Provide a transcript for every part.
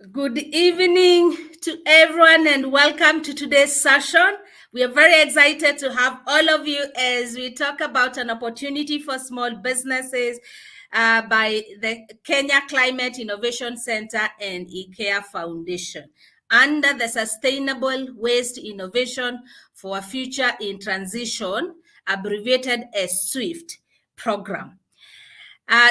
Good evening to everyone and welcome to today's session. We are very excited to have all of you as we talk about an opportunity for small businesses by the Kenya Climate Innovation Center and IKEA Foundation under the Sustainable Waste Innovation for a Future in Transition, abbreviated as SWIFT program.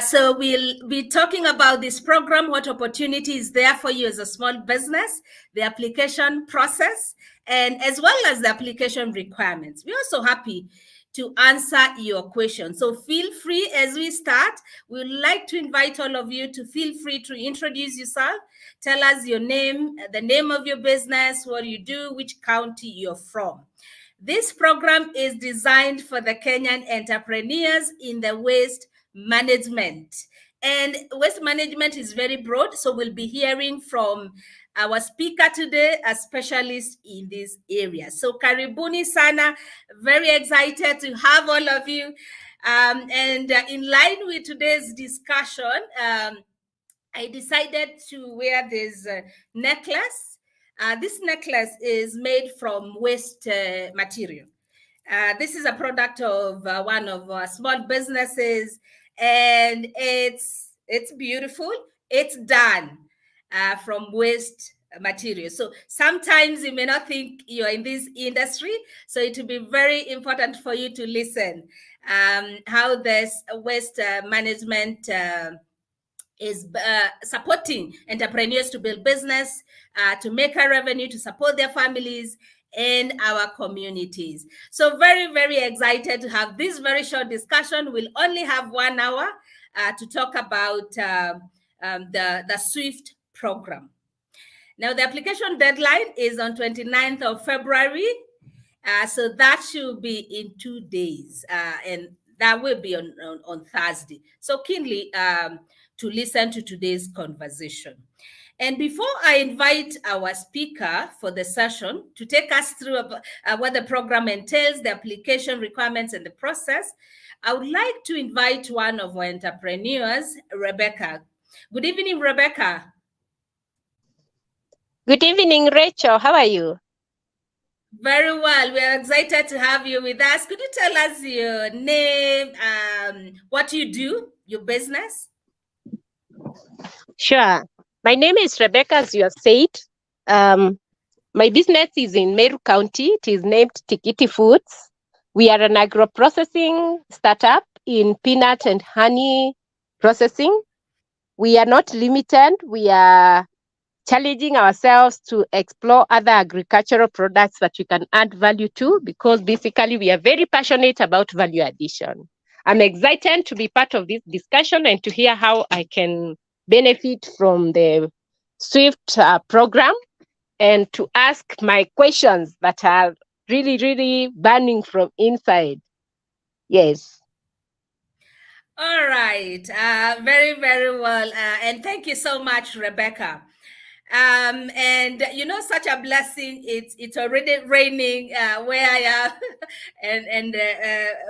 So we'll be talking about this program, what opportunity is there for you as a small business, the application process, and as well as the application requirements. We're also happy to answer your questions. So feel free as we start. We'd like to invite all of you to feel free to introduce yourself. Tell us your name, the name of your business, what you do, which county you're from. This program is designed for the Kenyan entrepreneurs in the waste management. And waste management is very broad, so we'll be hearing from our speaker today, a specialist in this area. So karibuni sana, very excited to have all of you. In line with today's discussion, I decided to wear this necklace. This necklace is made from waste material. This is a product of one of our small businesses, and it's beautiful. It's done from waste material. So sometimes you may not think you're in this industry, so it will be very important for you to listen how this waste management is supporting entrepreneurs to build business, to make a revenue, to support their families and our communities. So very, very excited to have this very short discussion. We'll only have 1 hour to talk about the SWIFT program. Now, the application deadline is on 29th of February. So that should be in 2 days. And that will be on Thursday. So keenly to listen to today's conversation. And before I invite our speaker for the session to take us through what the program entails, the application requirements and the process, I would like to invite one of our entrepreneurs, Rebecca. Good evening, Rebecca. Good evening, Rachel. How are you? Very well. We are excited to have you with us. Could you tell us your name, what you do, your business? Sure. My name is Rebecca, as you have said. My business is in Meru County. It is named Tikiti Foods. We are an agro-processing startup in peanut and honey processing. We are not limited. We are challenging ourselves to explore other agricultural products that we can add value to, because basically we are very passionate about value addition. I'm excited to be part of this discussion and to hear how I can benefit from the SWIFT program and to ask my questions that are really, really burning from inside. Yes. All right. Very, very well. And thank you so much, Rebecca. And you know, such a blessing. It's already raining where I am, and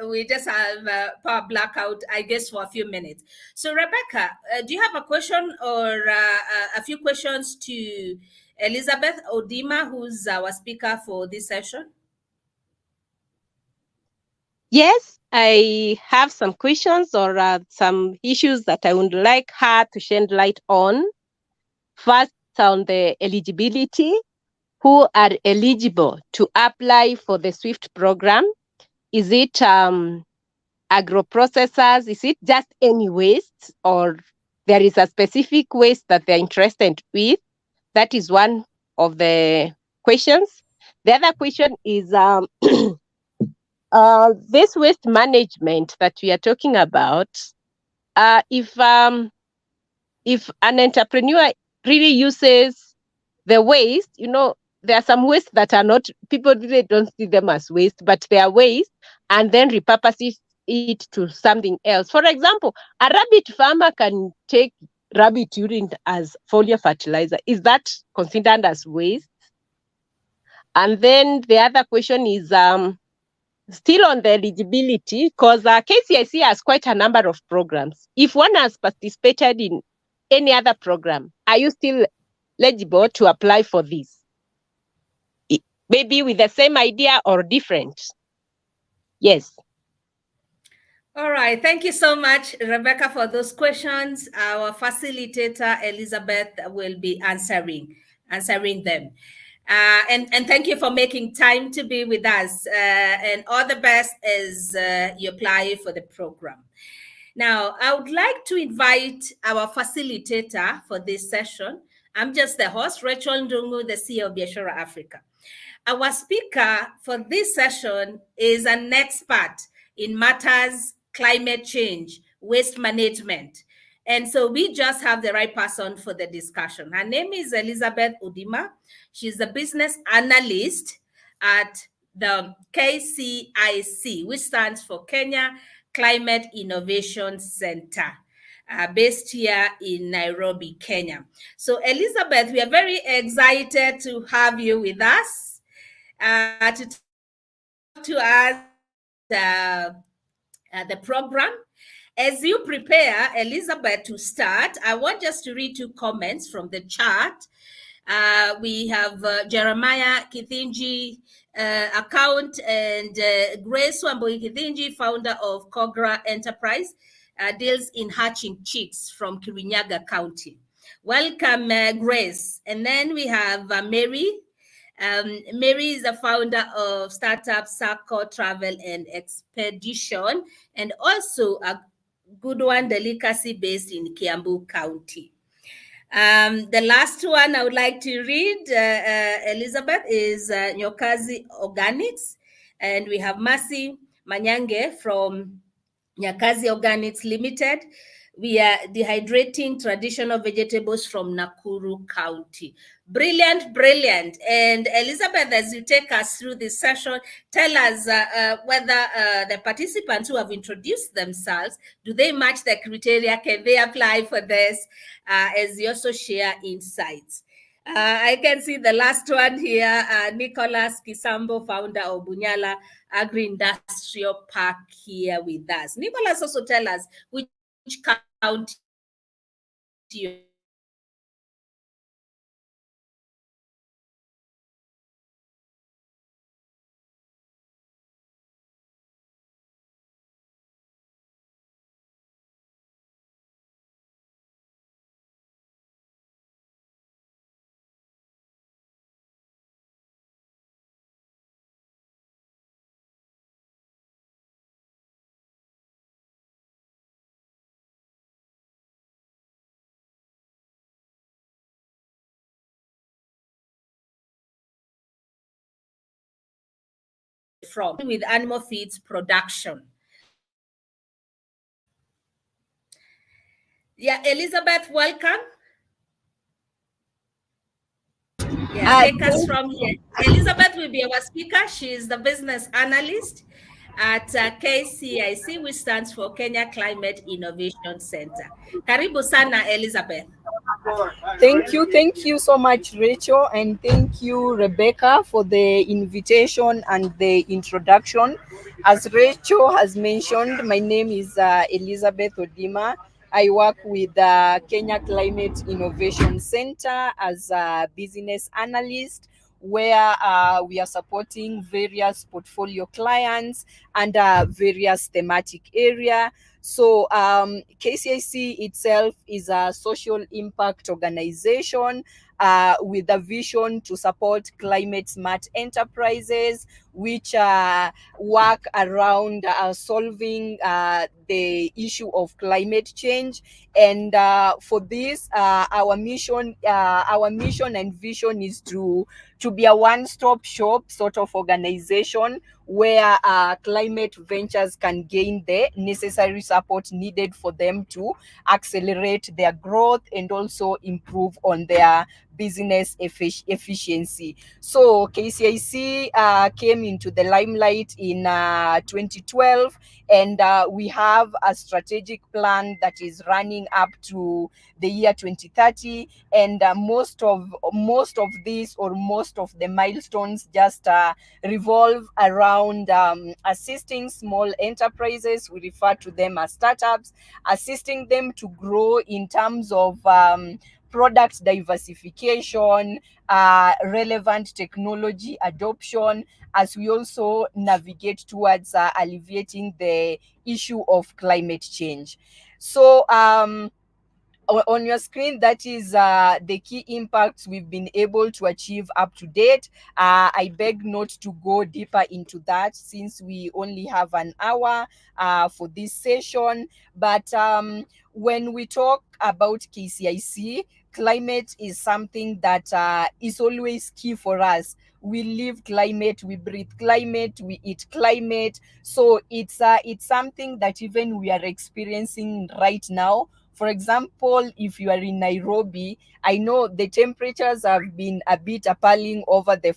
we just have power blackout, I guess, for a few minutes. So, Rebecca, do you have a question or a few questions to Elizabeth Odima, who's our speaker for this session? Yes, I have some questions or some issues that I would like her to shed light on. First, on the eligibility, who are eligible to apply for the SWIFT program. Is it agro-processors? Is it just any waste, or there is a specific waste that they're interested with? That is one of the questions. The other question is this waste management that we are talking about. If an entrepreneur really uses the waste, you know, there are some waste that are not, people really don't see them as waste, but they are waste, and then repurpose it to something else. For example, a rabbit farmer can take rabbit urine as foliar fertilizer. Is that considered as waste? And then the other question is still on the eligibility, because KCIC has quite a number of programs. If one has participated in any other program, are you still eligible to apply for this? Maybe with the same idea or different? Yes. All right. Thank you so much, Rebecca, for those questions. Our facilitator, Elizabeth, will be answering them. And thank you for making time to be with us. And all the best as you apply for the program. Now, I would like to invite our facilitator for this session. I'm just the host, Rachel Ndungu, the CEO of Biashara Africa. Our speaker for this session is an expert in matters climate change, waste management. And so we just have the right person for the discussion. Her name is Elizabeth Udima. She's a business analyst at the KCIC, which stands for Kenya Climate Innovation Center, based here in Nairobi, Kenya. So Elizabeth, we are very excited to have you with us to talk to us about the program. As you prepare, Elizabeth, to start, I want just to read 2 comments from the chat. We have Jeremiah Kithinji account and Grace Wambui Kithinji, founder of Kogra Enterprise, deals in hatching chicks from Kirinyaga County. Welcome, Grace. And then we have Mary. Mary is the founder of startup Sako Travel and Expedition, and also a good one, delicacy based in Kiambu County. The last one I would like to read, Elizabeth, is Nyokazi Organics. And we have Mercy Manyange from Nyakazi Organics Limited. We are dehydrating traditional vegetables from Nakuru County. Brilliant, brilliant. And Elizabeth, as you take us through this session, tell us whether the participants who have introduced themselves, do they match the criteria? Can they apply for this? As you also share insights. I can see the last one here, Nicholas Kisambo, founder of Bunyala Agri-Industrial Park, here with us. Nicholas, also tell us which county you're from, with animal feeds production. Yeah, Elizabeth, welcome. Yeah, take us from here. Elizabeth will be our speaker. She is the business analyst at KCIC, which stands for Kenya Climate Innovation Center. Karibu sana, Elizabeth. Thank you so much, Rachel, and thank you, Rebecca, for the invitation and the introduction. As Rachel has mentioned, my name is Elizabeth Odima. I work with the Kenya Climate Innovation Center as a business analyst, where we are supporting various portfolio clients and various thematic area. So KCIC itself is a social impact organization with a vision to support climate smart enterprises, which work around solving the issue of climate change. And for this, our mission and vision is to be a one-stop shop sort of organization where climate ventures can gain the necessary support needed for them to accelerate their growth and also improve on their business efficiency. So KCIC came into the limelight in 2012, and we have a strategic plan that is running up to the year 2030, and most of these, or most of the milestones, just revolve around assisting small enterprises. We refer to them as startups, assisting them to grow in terms of product diversification, relevant technology adoption, as we also navigate towards alleviating the issue of climate change. So on your screen, that is the key impacts we've been able to achieve up to date. I beg not to go deeper into that since we only have an hour for this session. But when we talk about KCIC, climate is something that is always key for us. We live climate, we breathe climate, we eat climate. So it's something that even we are experiencing right now. For example, if you are in Nairobi, I know the temperatures have been a bit appalling over the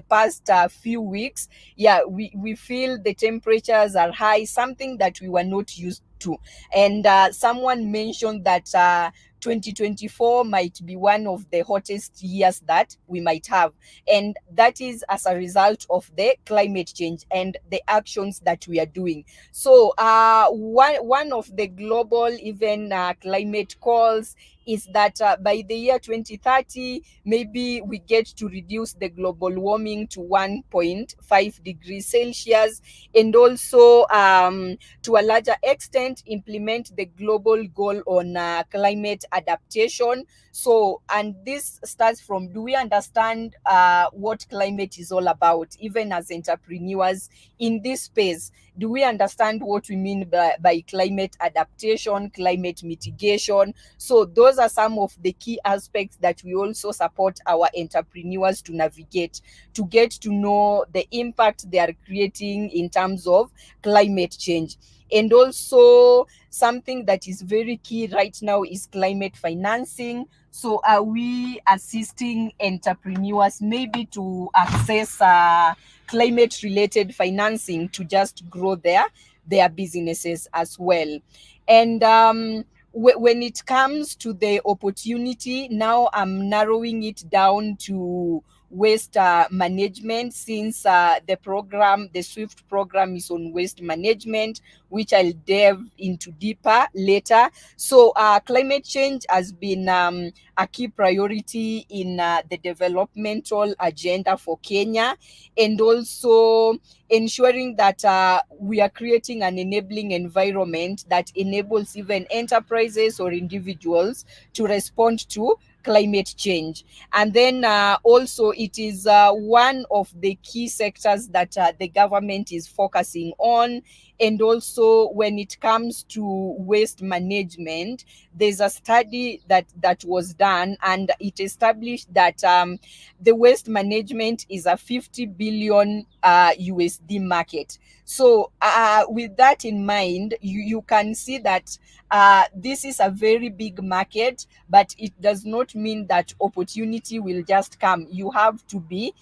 past few weeks. Yeah, we feel the temperatures are high, something that we were not used to. And someone mentioned that 2024 might be one of the hottest years that we might have. And that is as a result of the climate change and the actions that we are doing. So one of the global even climate calls is that by the year 2030, maybe we get to reduce the global warming to 1.5 degrees Celsius, and also to a larger extent implement the global goal on climate adaptation. So, and this starts from, do we understand what climate is all about, even as entrepreneurs in this space? Do we understand what we mean by climate adaptation, climate mitigation? So those are some of the key aspects that we also support our entrepreneurs to navigate, to get to know the impact they are creating in terms of climate change. And also something that is very key right now is climate financing. So are we assisting entrepreneurs maybe to access climate related financing to just grow their businesses as well? And when it comes to the opportunity, now I'm narrowing it down to waste management, since the SWIFT program is on waste management, which I'll delve into deeper later. So climate change has been a key priority in the developmental agenda for Kenya, and also ensuring that we are creating an enabling environment that enables even enterprises or individuals to respond to climate change. And then also it is one of the key sectors that the government is focusing on. And also when it comes to waste management, there's a study that was done, and it established that the waste management is a 50 billion USD market. So with that in mind, you can see that this is a very big market, but it does not mean that opportunity will just come. You have to be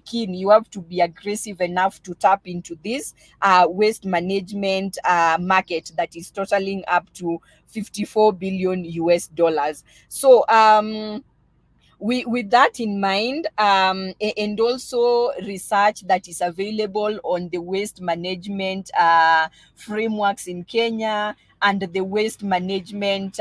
keen, you have to be aggressive enough to tap into this waste management market that is totaling up to 54 billion US dollars. So with that in mind, and also research that is available on the waste management frameworks in Kenya and the waste management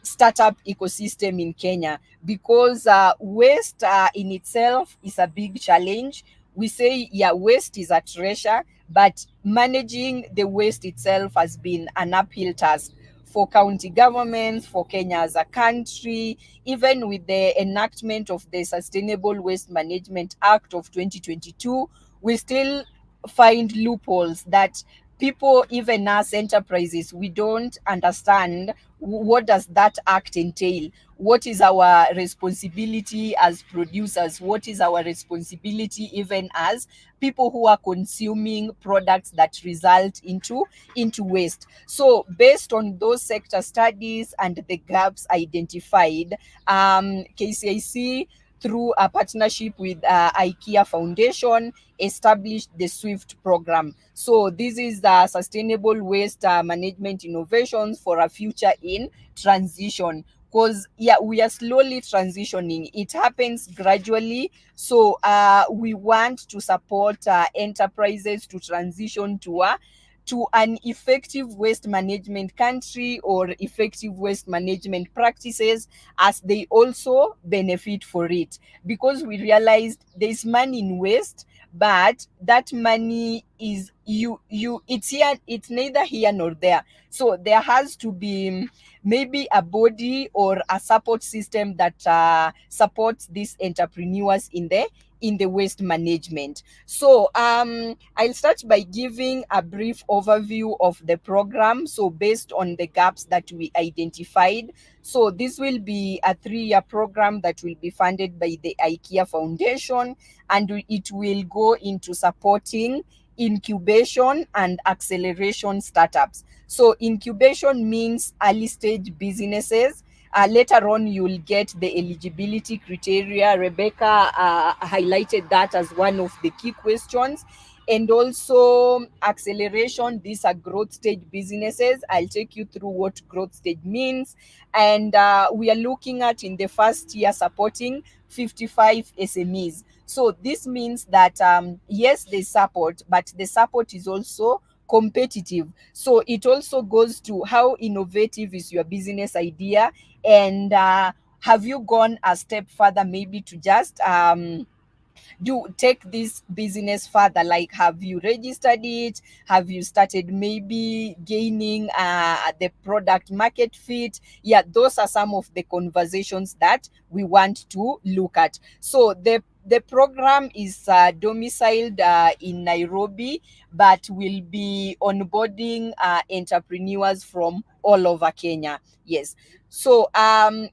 startup ecosystem in Kenya, because waste in itself is a big challenge. We say, yeah, waste is a treasure, but managing the waste itself has been an uphill task for county governments, for Kenya as a country. Even with the enactment of the Sustainable Waste Management Act of 2022, we still find loopholes that people, even as enterprises, we don't understand what does that act entail. What is our responsibility as producers? What is our responsibility even as people who are consuming products that result into waste? So based on those sector studies and the gaps identified, KCIC, through a partnership with IKEA Foundation, established the SWIFT program. So this is the Sustainable Waste Management Innovations for a Future in Transition. Because yeah, we are slowly transitioning. It happens gradually. So we want to support enterprises to transition to a to an effective waste management country or effective waste management practices, as they also benefit for it, because we realized there's money in waste, but that money is it's neither here nor there. So there has to be maybe a body or a support system that supports these entrepreneurs in the waste management. So I'll start by giving a brief overview of the program. So based on the gaps that we identified, so this will be a 3-year program that will be funded by the IKEA Foundation, and it will go into supporting incubation and acceleration startups. So incubation means early stage businesses. Later on, you'll get the eligibility criteria. Rebecca highlighted that as one of the key questions. And also acceleration, these are growth stage businesses. I'll take you through what growth stage means. And we are looking at, in the first year, supporting 55 SMEs. So this means that yes, there's support, but the support is also competitive. So it also goes to how innovative is your business idea, and have you gone a step further, maybe to just do take this business further, like have you registered it, have you started maybe gaining the product market fit. Yeah, those are some of the conversations that we want to look at. So the program is domiciled in Nairobi, but will be onboarding entrepreneurs from all over Kenya. Yes. So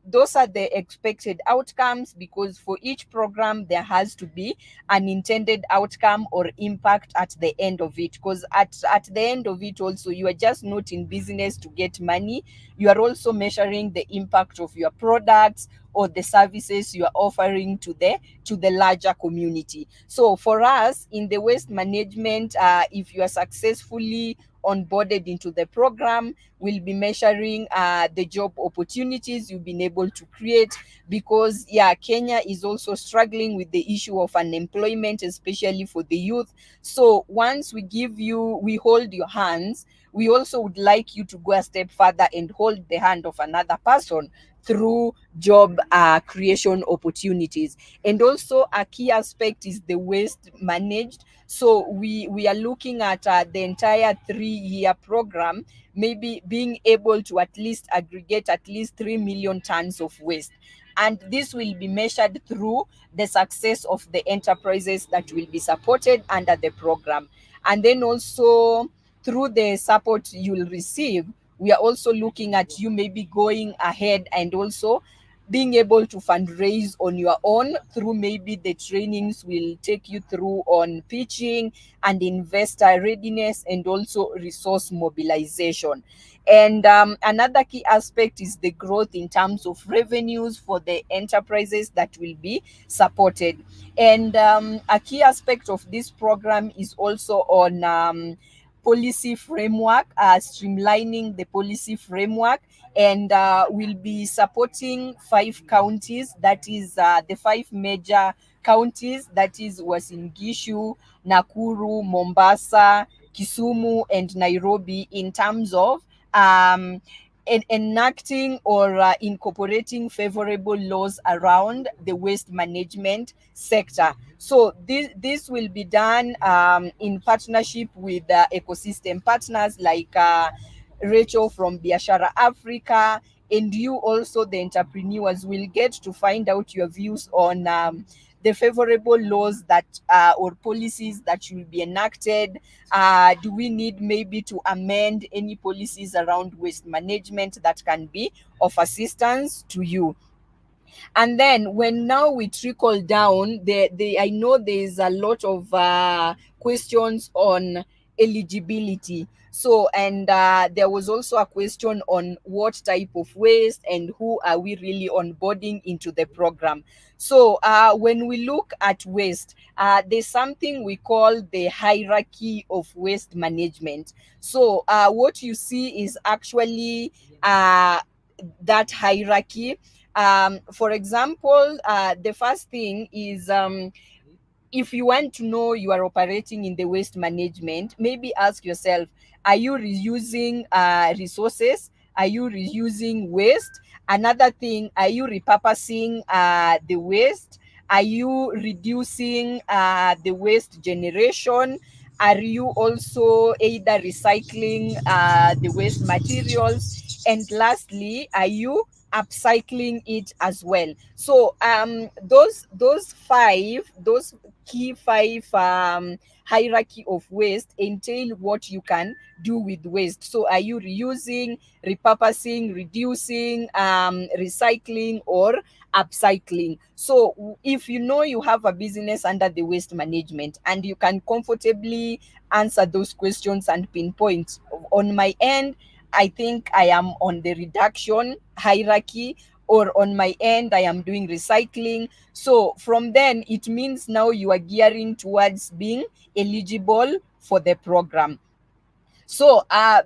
those are the expected outcomes, because for each program there has to be an intended outcome or impact at the end of it. Because at the end of it also, you are just not in business to get money. You are also measuring the impact of your products or the services you are offering to the larger community. So for us in the waste management, if you are successfully onboarded into the program, we'll be measuring the job opportunities you've been able to create, because yeah, Kenya is also struggling with the issue of unemployment, especially for the youth. So once we hold your hands, we also would like you to go a step further and hold the hand of another person through job creation opportunities. And also a key aspect is the waste managed. So we are looking at the entire 3-year program, maybe being able to at least aggregate at least 3 million tons of waste. And this will be measured through the success of the enterprises that will be supported under the program. And then also through the support you'll receive, we are also looking at you maybe going ahead and also being able to fundraise on your own through maybe the trainings we'll take you through on pitching and investor readiness and also resource mobilization. And another key aspect is the growth in terms of revenues for the enterprises that will be supported. And a key aspect of this program is also on policy framework, streamlining the policy framework. And we'll be supporting 5 counties, that is the 5 major counties, that is Uasin Gishu, Nakuru, Mombasa, Kisumu, and Nairobi, in terms of enacting or incorporating favorable laws around the waste management sector. So this will be done in partnership with ecosystem partners like Rachel from Biashara Africa, and you also, the entrepreneurs, will get to find out your views on the favorable laws that or policies that will be enacted. Do we need maybe to amend any policies around waste management that can be of assistance to you? And then when now we trickle down, I know there's a lot of questions on eligibility. So, and there was also a question on what type of waste and who are we really onboarding into the program. So when we look at waste, there's something we call the hierarchy of waste management. So what you see is actually that hierarchy. For example, the first thing is if you want to know you are operating in the waste management, maybe ask yourself, are you reusing resources? Are you reusing waste? Another thing, are you repurposing the waste? Are you reducing the waste generation? Are you also either recycling the waste materials? And lastly, are you upcycling it as well? So those key five hierarchy of waste entail what you can do with waste. So are you reusing, repurposing, reducing, recycling, or upcycling? So if you know you have a business under the waste management and you can comfortably answer those questions and pinpoint, on my end, I think I am on the reduction hierarchy, or on my end I am doing recycling. So from then it means now you are gearing towards being eligible for the program. So,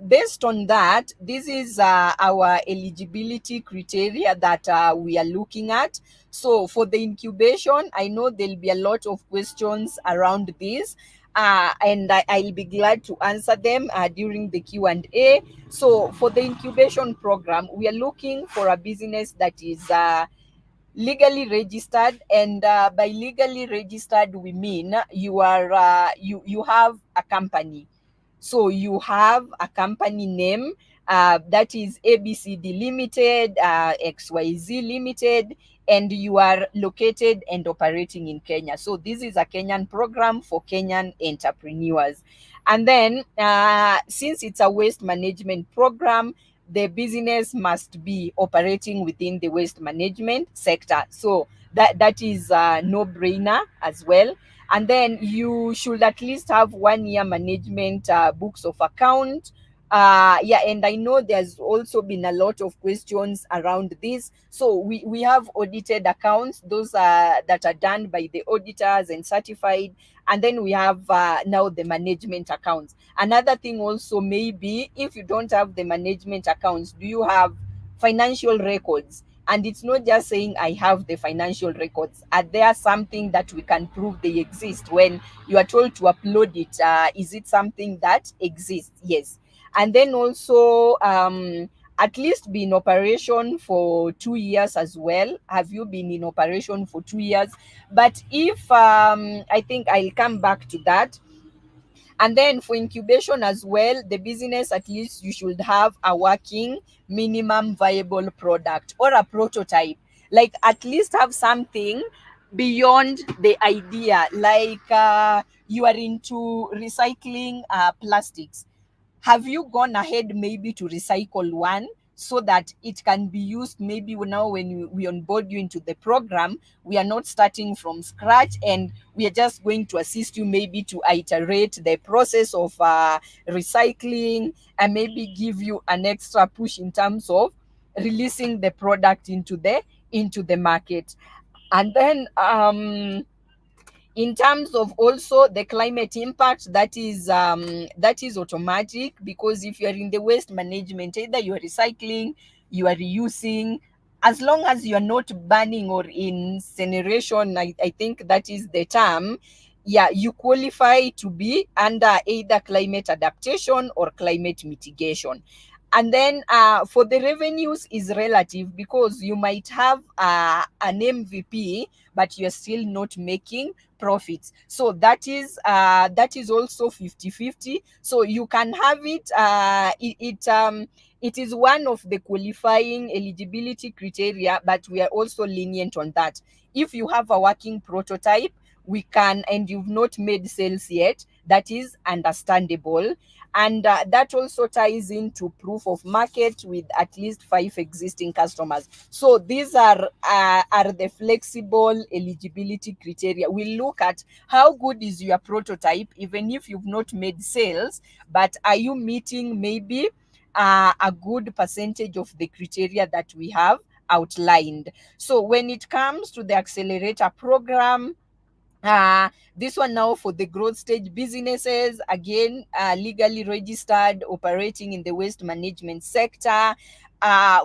based on that, this is our eligibility criteria that we are looking at. So, for the incubation, I know there'll be a lot of questions around this, and I'll be glad to answer them during the Q&A. So, for the incubation program, we are looking for a business that is legally registered, and by legally registered we mean you are you have a company. So you have a company name, that is ABCD Limited, XYZ Limited, and you are located and operating in Kenya. So this is a Kenyan program for Kenyan entrepreneurs. And then, since it's a waste management program, the business must be operating within the waste management sector. So that is a no-brainer as well. And then you should at least have 1 year management books of account. Yeah, and I know there's also been a lot of questions around this. So we have audited accounts, those that are done by the auditors and certified. And then we have now the management accounts. Another thing also, maybe if you don't have the management accounts, do you have financial records? And it's not just saying I have the financial records. Are there something that we can prove they exist? When you are told to upload it, is it something that exists? Yes. And then also, at least be in operation for 2 years as well. Have you been in operation for 2 years? But if I think I'll come back to that. And then for incubation as well, the business, at least you should have a working minimum viable product or a prototype. Like at least have something beyond the idea. Like you are into recycling plastics. Have you gone ahead maybe to recycle one so that it can be used maybe now when we onboard you into the program? We are not starting from scratch, and we are just going to assist you maybe to iterate the process of recycling, and maybe give you an extra push in terms of releasing the product into the market. And then in terms of also the climate impact, that is automatic, because if you are in the waste management, either you are recycling, you are reusing, as long as you are not burning or incineration, I think that is the term, yeah, you qualify to be under either climate adaptation or climate mitigation. And then for the revenues is relative, because you might have an MVP, but you're still not making profits. So that is also 50-50. So you can have it, it is one of the qualifying eligibility criteria, but we are also lenient on that. If you have a working prototype, we can, and you've not made sales yet, that is understandable. And that also ties into proof of market with at least 5 existing customers. So these are the flexible eligibility criteria. We look at how good is your prototype, even if you've not made sales, but are you meeting maybe a good percentage of the criteria that we have outlined. So when it comes to the accelerator program, this one now for the growth stage businesses, again, legally registered, operating in the waste management sector.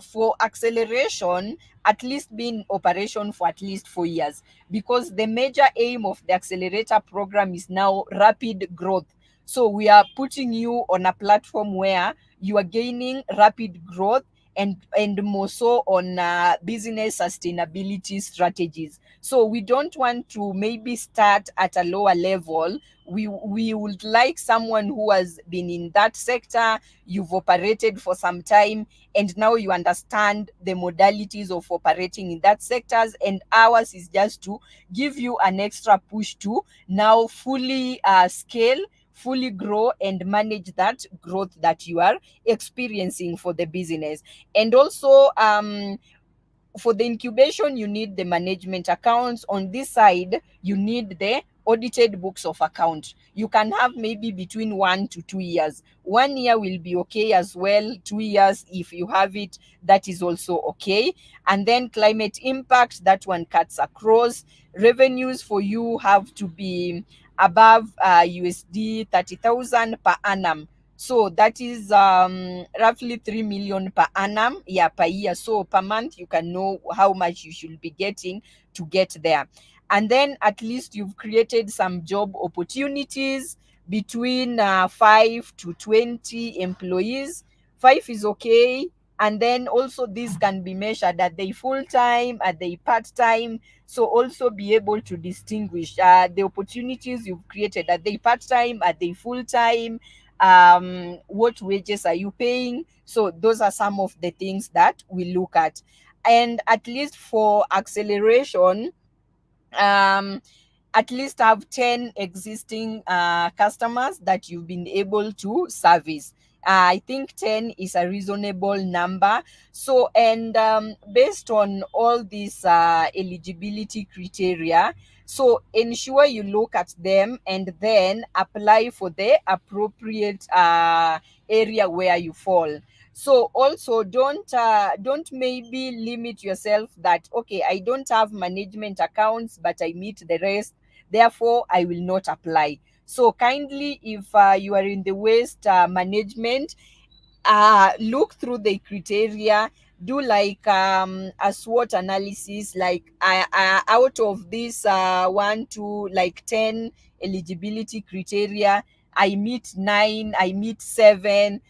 for acceleration, at least be in operation for at least 4 years, because the major aim of the accelerator program is now rapid growth. So we are putting you on a platform where you are gaining rapid growth, and more so on business sustainability strategies. So we don't want to maybe start at a lower level. We would like someone who has been in that sector, you've operated for some time, and now you understand the modalities of operating in that sectors, and ours is just to give you an extra push to now fully scale, fully grow, and manage that growth that you are experiencing for the business. And also, for the incubation, you need the management accounts. On this side, you need the audited books of account. You can have maybe between 1 to 2 years. 1 year will be okay as well. 2 years, if you have it, that is also okay. And then climate impact, that one cuts across. Revenues for you have to be above USD 30,000 per annum. So that is roughly 3 million per annum, yeah, per year. So per month, you can know how much you should be getting to get there. And then at least you've created some job opportunities between 5 to 20 employees. 5 is okay. And then also these can be measured: are they full time, are they part time? So also be able to distinguish the opportunities you've created. Are they part time, are they full time? What wages are you paying? So those are some of the things that we look at. And at least for acceleration, um at least have 10 existing customers that you've been able to service. I think 10 is a reasonable number. So, and based on all these eligibility criteria, so ensure you look at them and then apply for the appropriate area where you fall. So also don't maybe limit yourself that, okay, I don't have management accounts but I meet the rest, therefore I will not apply. So kindly, if you are in the waste management, look through the criteria, do like a SWOT analysis, like out of this 1 to like 10 eligibility criteria, I meet 9, I meet 7.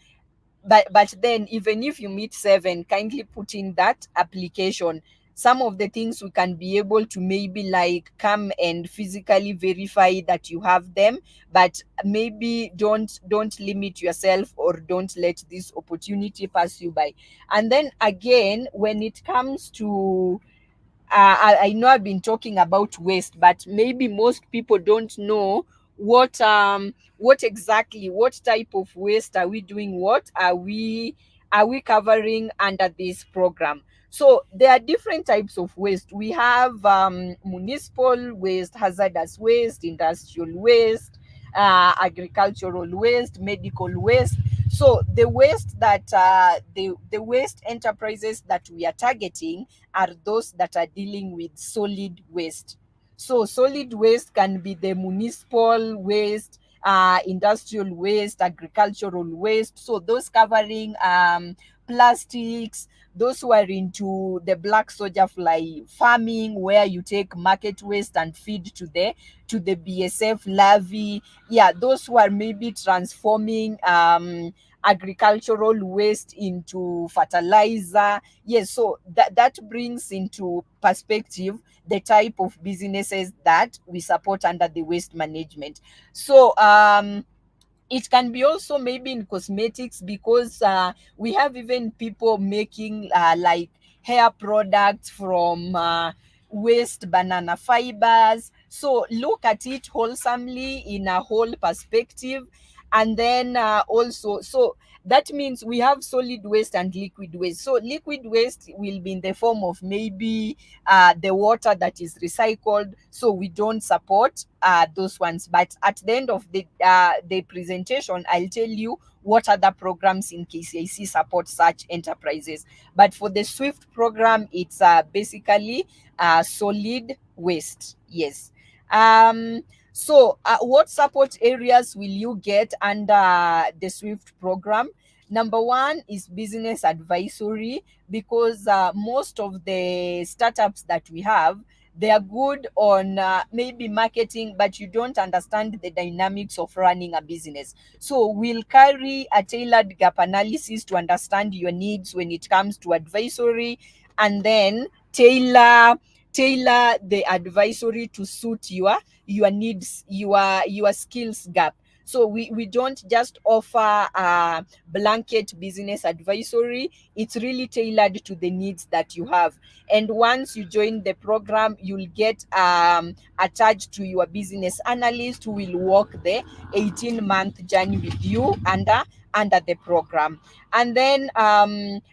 But then even if you meet 7, kindly put in that application. Some of the things we can be able to maybe like come and physically verify that you have them, but maybe don't limit yourself, or don't let this opportunity pass you by. And then again, when it comes to I know I've been talking about waste, but maybe most people don't know what exactly, what type of waste are we doing, what are we covering under this program. So there are different types of waste. We have municipal waste, hazardous waste, industrial waste, agricultural waste, medical waste. So the waste that the waste enterprises that we are targeting are those that are dealing with solid waste. So solid waste can be the municipal waste, industrial waste, agricultural waste. So those covering plastics, those who are into the black soldier fly farming, where you take market waste and feed to the BSF larvae. Yeah, those who are maybe transforming agricultural waste into fertilizer. Yes, so that brings into perspective the type of businesses that we support under the waste management. So it can be also maybe in cosmetics, because we have even people making like hair products from waste banana fibers. So look at it wholesomely in a whole perspective. And then also, so that means we have solid waste and liquid waste. So liquid waste will be in the form of maybe the water that is recycled, so we don't support those ones. But at the end of the presentation, I'll tell you what other programs in KCIC support such enterprises. But for the SWIFT program, it's basically solid waste. Yes. So what support areas will you get under the SWIFT program? Number one is business advisory, because most of the startups that we have, they are good on maybe marketing, but you don't understand the dynamics of running a business. So we'll carry a tailored gap analysis to understand your needs when it comes to advisory, and then tailor the advisory to suit your needs, your skills gap. So we don't just offer blanket business advisory. It's really tailored to the needs that you have. And once you join the program, you'll get attached to your business analyst, who will walk the 18-month journey with you under the program. And then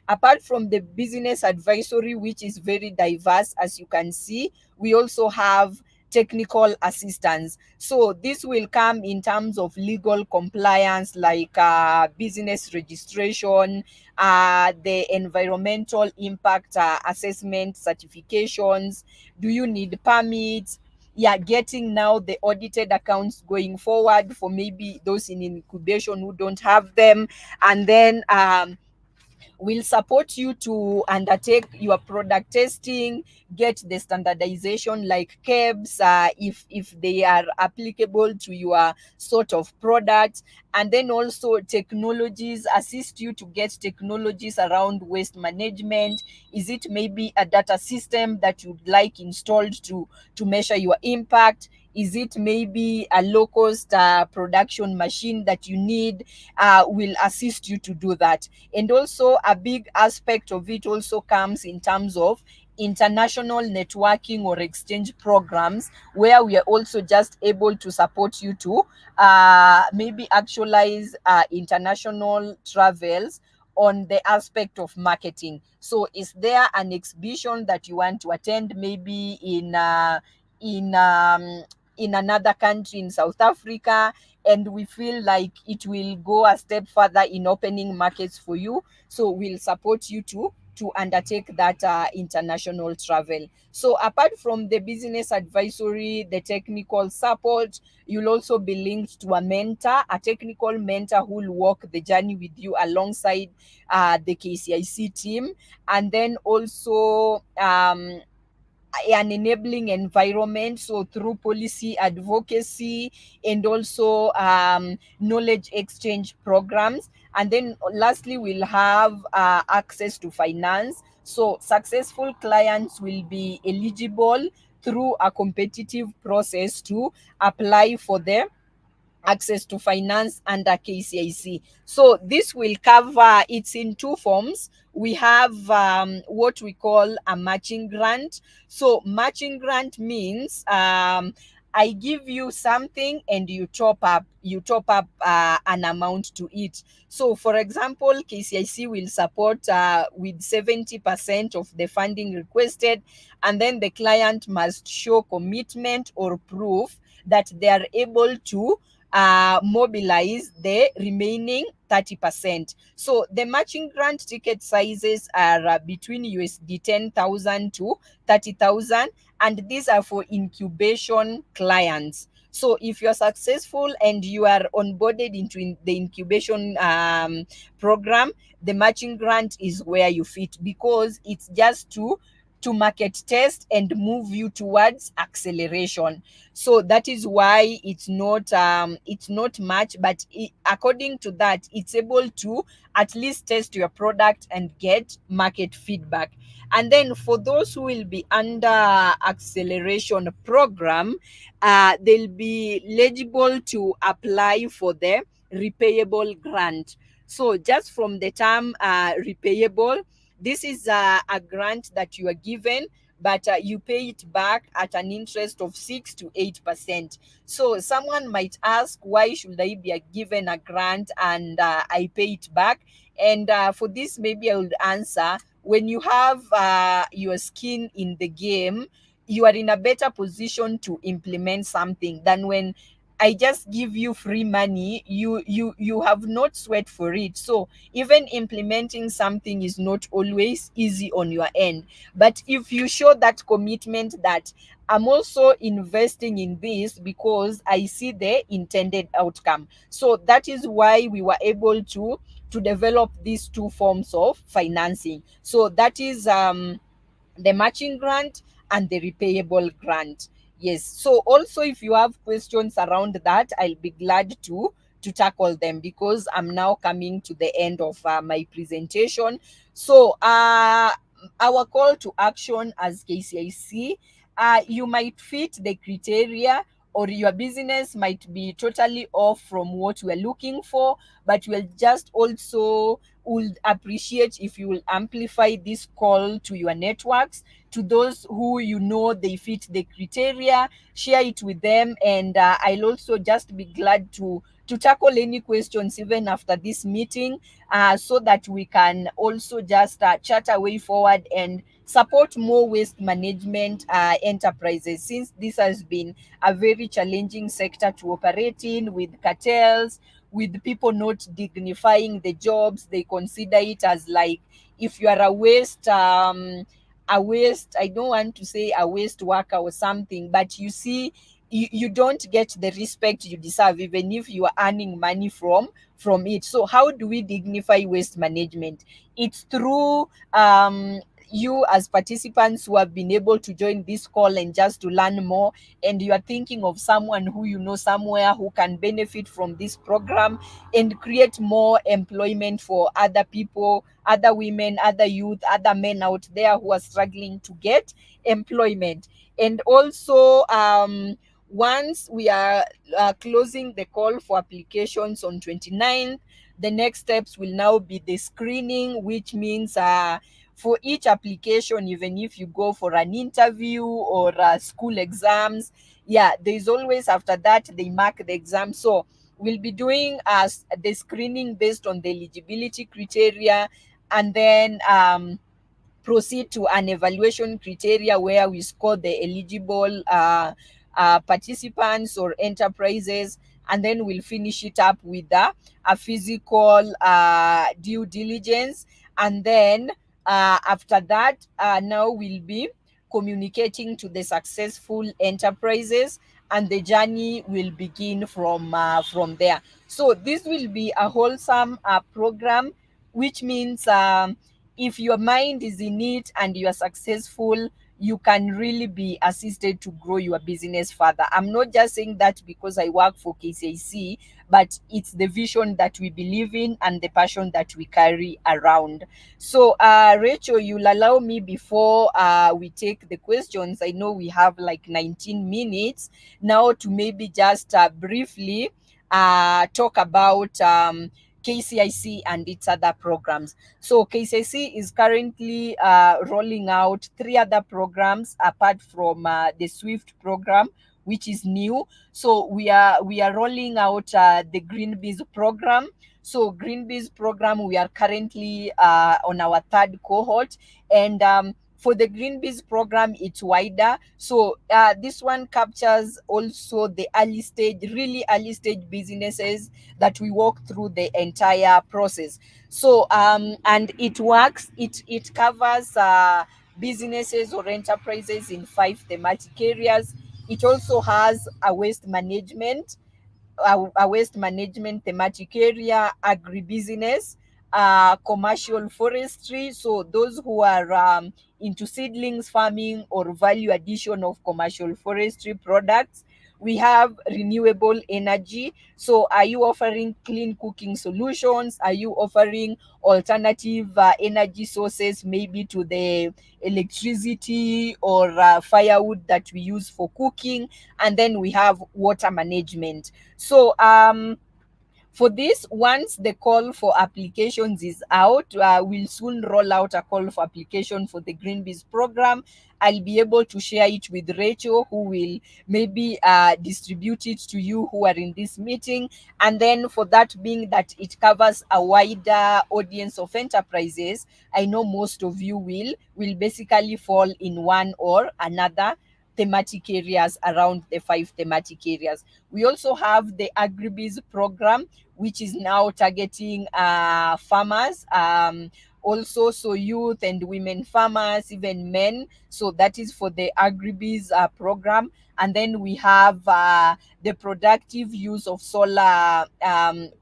apart from the business advisory, which is very diverse, as you can see, we also have technical assistance. So this will come in terms of legal compliance, like business registration, the environmental impact assessment certifications. Do you need permits? Yeah, getting now the audited accounts going forward for maybe those in incubation who don't have them. And then will support you to undertake your product testing, get the standardization like KEBS, if they are applicable to your sort of product. And then also technologies, assist you to get technologies around waste management. Is it maybe a data system that you'd like installed to measure your impact? Is it maybe a low-cost production machine that you need? Will assist you to do that. And also a big aspect of it also comes in terms of international networking or exchange programs, where we are also just able to support you to maybe actualize international travels on the aspect of marketing. So is there an exhibition that you want to attend, maybe in in another country in South Africa, and we feel like it will go a step further in opening markets for you, so we'll support you to undertake that international travel. So apart from the business advisory, the technical support, you'll also be linked to a mentor, a technical mentor who will walk the journey with you alongside the KCIC team. And then also an enabling environment, so through policy advocacy and also knowledge exchange programs. And then lastly, we'll have access to finance. So successful clients will be eligible through a competitive process to apply for the access to finance under KCIC. So this will cover, it's in two forms. We have what we call a matching grant. So matching grant means I give you something and you top up an amount to it. So for example, KCIC will support with 70% of the funding requested, and then the client must show commitment or proof that they are able to mobilize the remaining 30%. So the matching grant ticket sizes are between USD 10,000 to 30,000, and these are for incubation clients. So if you're successful and you are onboarded into the incubation program, the matching grant is where you fit, because it's just to market test and move you towards acceleration. So that is why it's not much, but according to that, it's able to at least test your product and get market feedback. And then for those who will be under acceleration program, they'll be eligible to apply for the repayable grant. So just from the term repayable, this is a grant that you are given, but you pay it back at an interest of 6 to 8%. So someone might ask, why should I be given a grant and I pay it back? And for this, maybe I would answer, when you have your skin in the game, you are in a better position to implement something than when I just give you free money. You have not sweat for it. So even implementing something is not always easy on your end. But if you show that commitment that I'm also investing in this because I see the intended outcome. So that is why we were able to to develop these two forms of financing. So that is the matching grant and the repayable grant. Yes. So also, if you have questions around that, I'll be glad to tackle them, because I'm now coming to the end of my presentation. So our call to action as KCIC, you might fit the criteria, or your business might be totally off from what we're looking for, but we'll just also would appreciate if you will amplify this call to your networks, to those who you know they fit the criteria. Share it with them, and I'll also just be glad to tackle any questions even after this meeting, so that we can also just chat a way forward and support more waste management enterprises, since this has been a very challenging sector to operate in, with cartels, with people not dignifying the jobs. They consider it as like, if you are a waste, I don't want to say a waste worker or something, but you see, you don't get the respect you deserve, even if you are earning money from it. So how do we dignify waste management? It's through you as participants who have been able to join this call and just to learn more, and you are thinking of someone who you know somewhere who can benefit from this program and create more employment for other people, other women, other youth, other men out there who are struggling to get employment. And also, once we are closing the call for applications on 29th, the next steps will now be the screening, which means for each application, even if you go for an interview or school exams, yeah, there's always, after that they mark the exam. So we'll be doing the screening based on the eligibility criteria, and then proceed to an evaluation criteria where we score the eligible participants or enterprises, and then we'll finish it up with a physical due diligence. And then after that, now we'll be communicating to the successful enterprises, and the journey will begin from there. So this will be a wholesome program, which means if your mind is in it and you are successful, you can really be assisted to grow your business further. I'm not just saying that because I work for KCIC, but it's the vision that we believe in and the passion that we carry around. So, Rachel, you'll allow me, before we take the questions, I know we have like 19 minutes now, to maybe just briefly talk about KCIC and its other programs. So KCIC is currently rolling out 3 other programs apart from the SWIFT program, which is new. So we are rolling out the Green Bees program. So Green Bees program, we are currently on our 3rd cohort, and for the Green Bees program, it's wider. So this one captures also the really early stage businesses that we walk through the entire process. So and it works, it covers businesses or enterprises in 5 thematic areas. It also has a waste management thematic area, agribusiness, commercial forestry. So those who are into seedlings farming or value addition of commercial forestry products. We have renewable energy. So are you offering clean cooking solutions? Are you offering alternative energy sources, maybe to the electricity or firewood that we use for cooking? And then we have water management. So for this, once the call for applications is out, we'll soon roll out a call for application for the Green Bees program. I'll be able to share it with Rachel, who will maybe distribute it to you who are in this meeting. And then, for that being that it covers a wider audience of enterprises, I know most of you will basically fall in one or another thematic areas around the 5 thematic areas. We also have the Agribiz program, which is now targeting farmers, also so youth and women farmers, even men. So that is for the agribiz program. And then we have the productive use of solar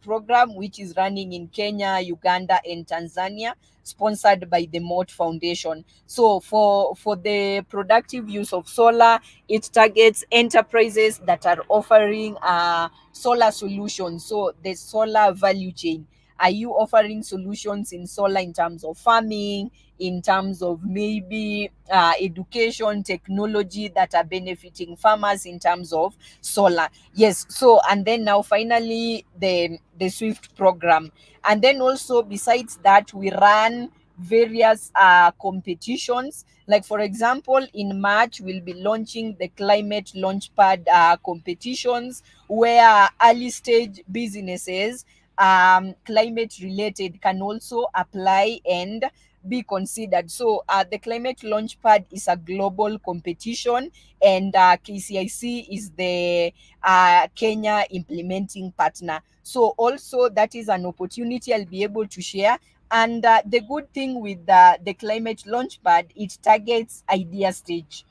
program, which is running in Kenya, Uganda, and Tanzania, sponsored by the Mott Foundation. So for the productive use of solar, it targets enterprises that are offering solar solutions. So the solar value chain. Are you offering solutions in solar in terms of farming, in terms of maybe education, technology that are benefiting farmers in terms of solar? Yes. So, and then now finally the Swift program. And then also besides that, we run various competitions. Like for example, in March, we'll be launching the Climate Launchpad competitions, where early stage businesses climate related can also apply and be considered. So the Climate Launchpad is a global competition, and KCIC is the Kenya implementing partner. So also that is an opportunity I'll be able to share. And the good thing with the Climate Launchpad, it targets idea stage.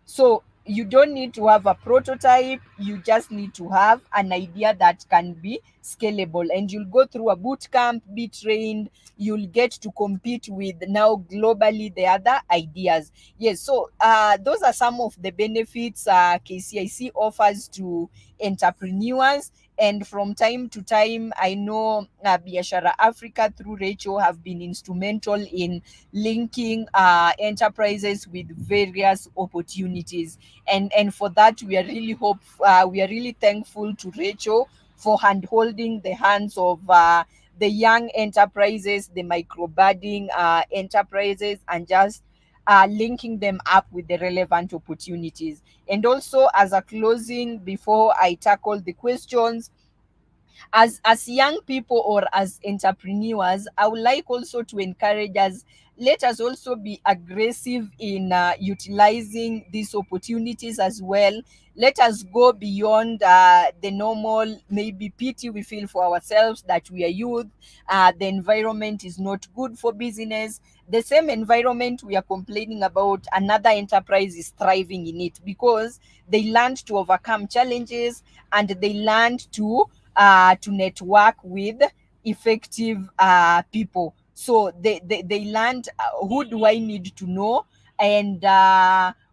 So you don't need to have a prototype, you just need to have an idea that can be scalable. And you'll go through a boot camp, be trained, you'll get to compete with now globally the other ideas. Yes, so those are some of the benefits KCIC offers to entrepreneurs. And from time to time, I know Biashara Africa through Rachel have been instrumental in linking enterprises with various opportunities. And for that, we are really thankful to Rachel for hand holding the hands of the young enterprises, the micro budding enterprises, and just linking them up with the relevant opportunities. And also, as a closing, before I tackle the questions, as young people or as entrepreneurs, I would like also to encourage us, let us also be aggressive in utilizing these opportunities as well. Let us go beyond the normal maybe pity we feel for ourselves that we are youth, the environment is not good for business. The same environment we are complaining about, another enterprise is thriving in it because they learned to overcome challenges, and they learned to network with effective people. So they learned who do I need to know, and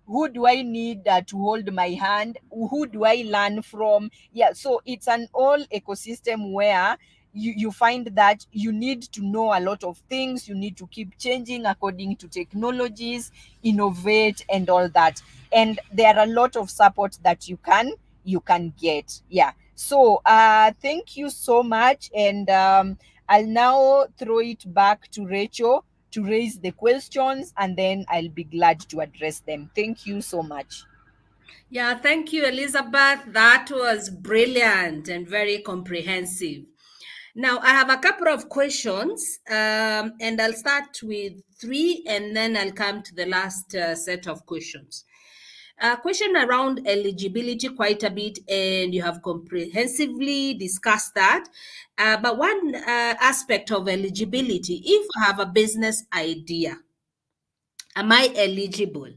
who do I need to hold my hand, who do I learn from. Yeah, so it's an all ecosystem where you find that you need to know a lot of things, you need to keep changing according to technologies, innovate and all that. And there are a lot of support that you can get. Yeah, so thank you so much. And I'll now throw it back to Rachel to raise the questions, and then I'll be glad to address them. Thank you so much. Yeah, thank you, Elizabeth. That was brilliant and very comprehensive. Now, I have a couple of questions, and I'll start with three, and then I'll come to the last set of questions. Question around eligibility quite a bit, and you have comprehensively discussed that. But one aspect of eligibility, if I have a business idea, am I eligible?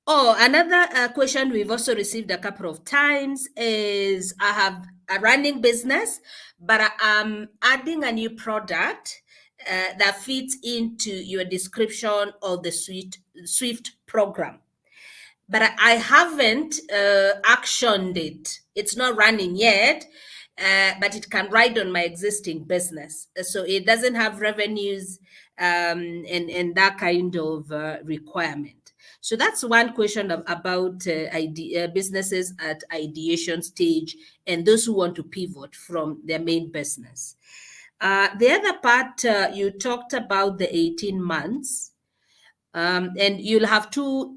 Oh, another question we've also received a couple of times is I have a running business, but I'm adding a new product that fits into your description of the Swift program. But I haven't actioned it. It's not running yet, but it can ride on my existing business. So it doesn't have revenues and that kind of requirement. So that's one question about businesses at ideation stage and those who want to pivot from their main business. The other part, you talked about the 18 months, and you'll have two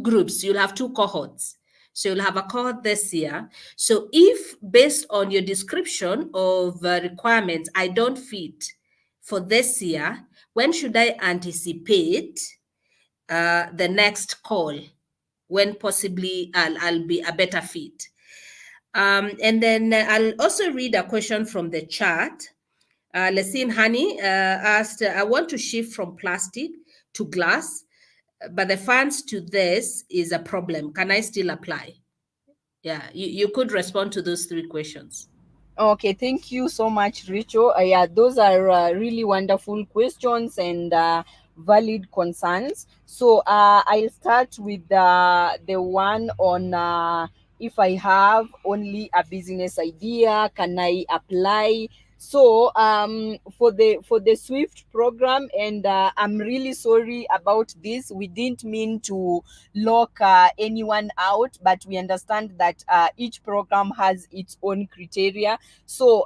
groups. You'll have two cohorts. So you'll have a cohort this year. So if based on your description of requirements, I don't fit for this year, when should I anticipate the next call when possibly I'll be a better fit? And then I'll also read a question from the chat. Lesine Hani asked, I want to shift from plastic to glass, but the funds to this is a problem. Can I still apply? Yeah, you could respond to those three questions. Okay, thank you so much, Richo. Yeah, those are really wonderful questions and valid concerns. So I'll start with the one on if I have only a business idea, can I apply? So for the Swift program, and I'm really sorry about this. We didn't mean to lock anyone out, but we understand that each program has its own criteria. So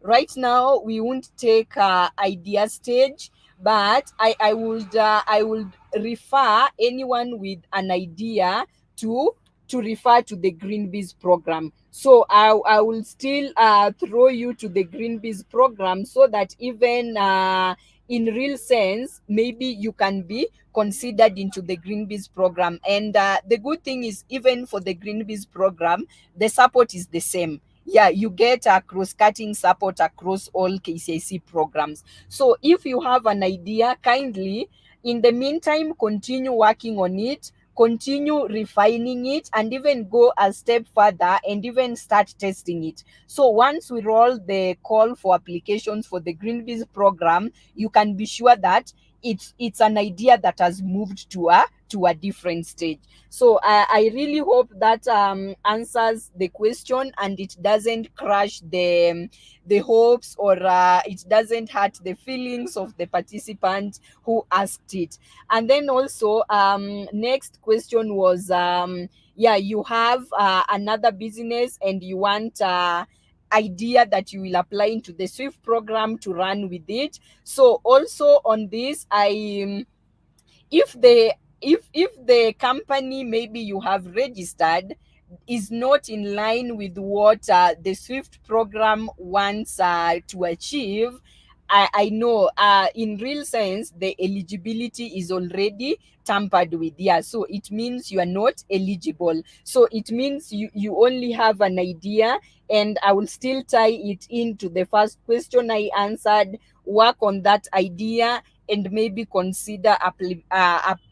right now we won't take idea stage, but I would refer anyone with an idea to refer to the Green Bees program. So I will still throw you to the Green Bees program, so that even in real sense, maybe you can be considered into the Green Bees program. And the good thing is, even for the Green Bees program, the support is the same. Yeah, you get a cross-cutting support across all KCIC programs. So if you have an idea, kindly, in the meantime, continue working on it, continue refining it, and even go a step further and even start testing it. So once we roll the call for applications for the Greenpeace program, you can be sure that it's an idea that has moved to a different stage. So I really hope that answers the question, and it doesn't crush the hopes, or it doesn't hurt the feelings of the participant who asked it. And then also, next question was, yeah, you have another business and you want idea that you will apply into the Swift program to run with it. So also on this, if the if the company maybe you have registered is not in line with what the Swift program wants to achieve, I know in real sense the eligibility is already tampered with. Yeah, so it means you are not eligible. So it means you only have an idea, and I will still tie it into the first question I answered. Work on that idea and maybe consider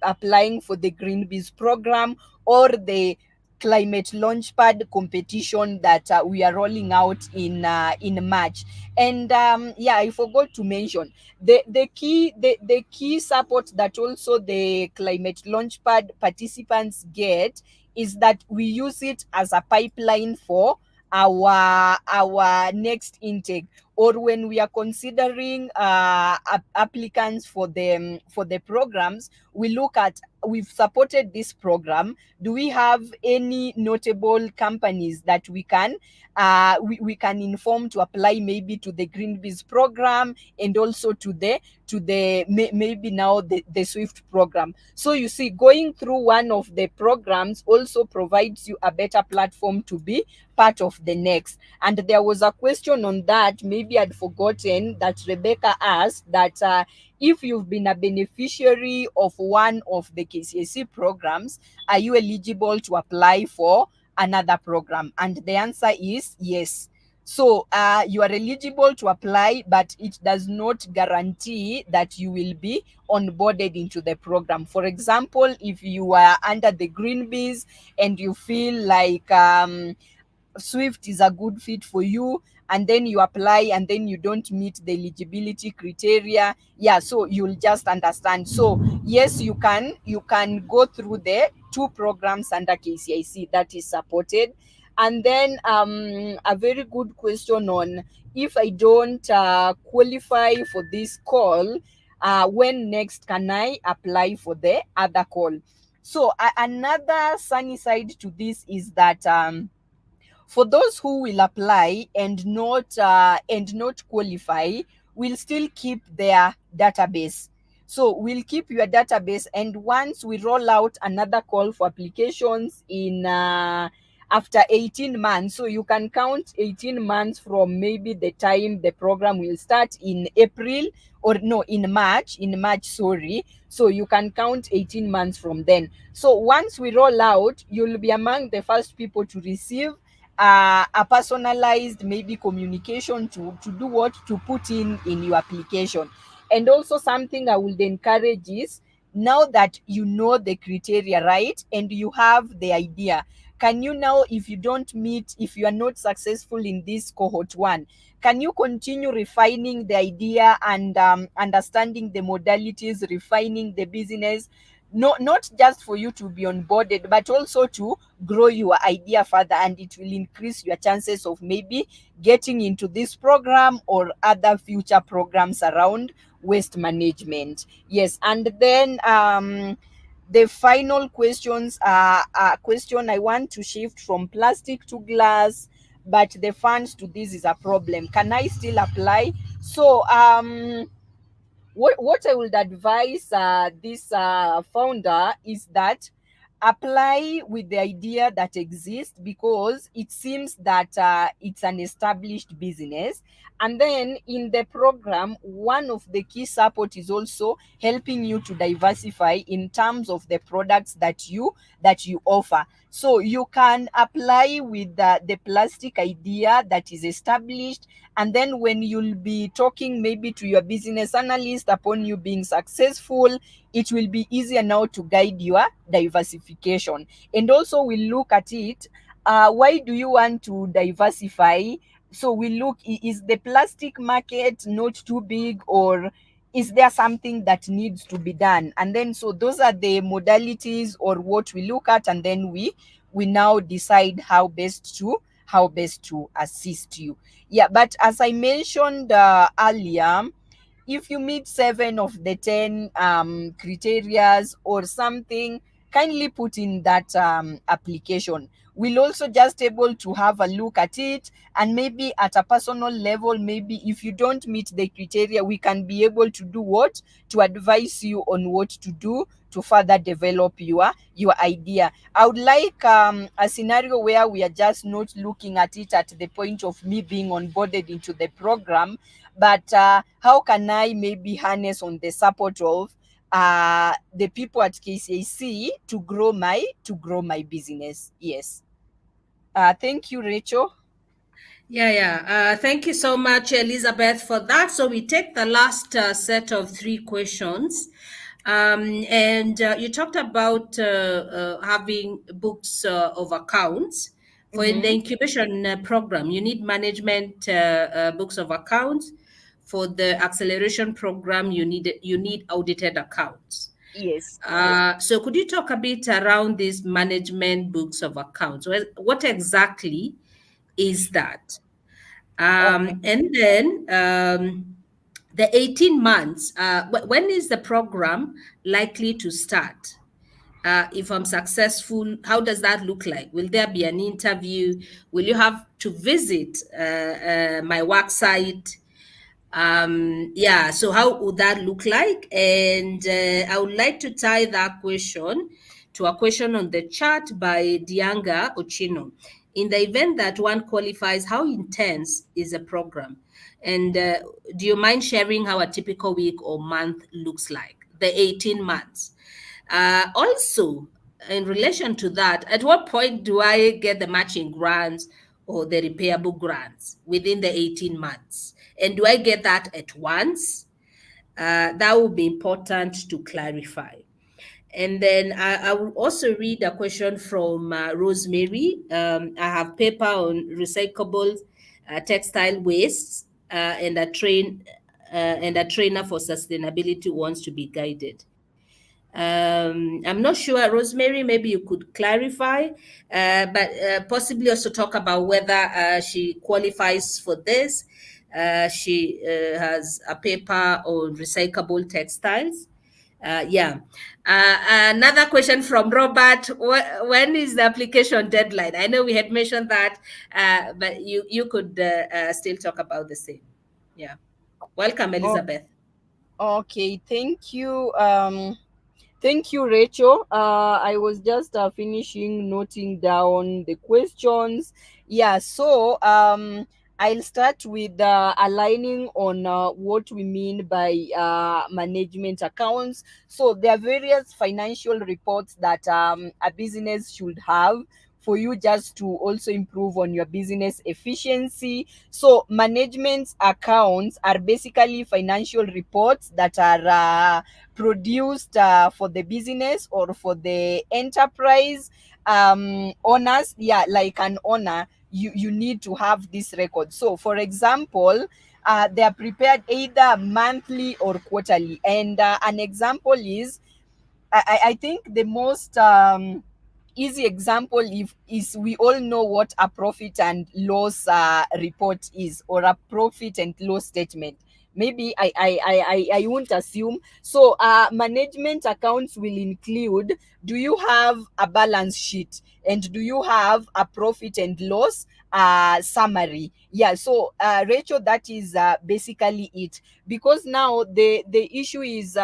applying for the Green Bees program or the climate launchpad competition that we are rolling out in March. And yeah, I forgot to mention the key support that also the climate launchpad participants get is that we use it as a pipeline for our next intake, or when we are considering applicants for the programs, we look at, we've supported this program, do we have any notable companies that we can we can inform to apply maybe to the Greenpeace program, and also to the maybe now the Swift program. So you see, going through one of the programs also provides you a better platform to be part of the next. And there was a question on that, maybe I'd forgotten, that Rebecca asked, that if you've been a beneficiary of one of the KCIC programs, are you eligible to apply for another program? And the answer is yes. So you are eligible to apply, but it does not guarantee that you will be onboarded into the program. For example, if you are under the Green Bees and you feel like Swift is a good fit for you, and then you apply and then you don't meet the eligibility criteria, yeah, so you'll just understand. So yes, you can go through the two programs under KCIC that is supported. And then a very good question on, if I don't qualify for this call, when next can I apply for the other call? So another sunny side to this is that for those who will apply and not qualify, we'll still keep their database. So we'll keep your database, and once we roll out another call for applications in after 18 months, so you can count 18 months from maybe the time the program will start in April, or no, in March, sorry. So you can count 18 months from then. So once we roll out, you'll be among the first people to receive a personalized maybe communication to do what, to put in your application. And also something I would encourage is, now that you know the criteria, right, and you have the idea, can you now, if you don't meet, if you are not successful in this cohort one, can you continue refining the idea and understanding the modalities, refining the business, not just for you to be onboarded, but also to grow your idea further, and it will increase your chances of maybe getting into this program or other future programs around waste management. Yes, and then the final questions are a question I want to shift from plastic to glass, but the funds to this is a problem. Can I still apply? So what I would advise this founder is that apply with the idea that exists, because it seems that it's an established business. And then in the program, one of the key support is also helping you to diversify in terms of the products that you offer. So you can apply with the plastic idea that is established, and then when you'll be talking maybe to your business analyst upon you being successful, it will be easier now to guide your diversification. And also we look at it, why do you want to diversify? So we look, is the plastic market not too big, or is there something that needs to be done? And then so those are the modalities or what we look at, and then we now decide how best to assist you. Yeah, but as I mentioned earlier, if you meet 7 of the 10 criterias or something, kindly put in that application. We'll also just able to have a look at it, and maybe at a personal level, maybe if you don't meet the criteria, we can be able to do what, to advise you on what to do to further develop your idea. I would like a scenario where we are just not looking at it at the point of me being onboarded into the program, but how can I maybe harness on the support of the people at KCIC to grow my business. Yes. Thank you, Rachel. Yeah. Thank you so much, Elizabeth, for that. So we take the last set of 3 questions. And you talked about having books of accounts. For in the incubation program, you need management books of accounts. For the acceleration program, you need audited accounts. Yes. So could you talk a bit around these management books of accounts? What exactly is that? Okay. And then the 18 months, when is the program likely to start? If I'm successful, how does that look like? Will there be an interview? Will you have to visit my work site? Yeah, so how would that look like? And I would like to tie that question to a question on the chat by Dianga Ochino. In the event that one qualifies, how intense is a program? And do you mind sharing how a typical week or month looks like? The 18 months. Also, in relation to that, at what point do I get the matching grants or the repairable grants within the 18 months? And do I get that at once? That would be important to clarify. And then I will also read a question from Rosemary. I have paper on recyclable textile wastes, and and a trainer for sustainability wants to be guided. I'm not sure, Rosemary, maybe you could clarify, but possibly also talk about whether she qualifies for this. She has a paper on recyclable textiles. Yeah. Another question from Robert. When is the application deadline? I know we had mentioned that, but you could still talk about the same. Yeah. Welcome, Oh, Elizabeth. okay. Thank you. Thank you, Rachel. I was just finishing noting down the questions. Yeah, so I'll start with aligning on what we mean by management accounts. So there are various financial reports that a business should have for you just to also improve on your business efficiency. So management accounts are basically financial reports that are produced for the business or for the enterprise owners. Yeah, like an owner, you need to have this record. So for example, they are prepared either monthly or quarterly, and an example is, I think the most easy example is we all know what a profit and loss report is, or a profit and loss statement. Maybe I won't assume. So management accounts will include, do you have a balance sheet, and do you have a profit and loss summary? Yeah, so Rachel, that is basically it. Because now the issue is,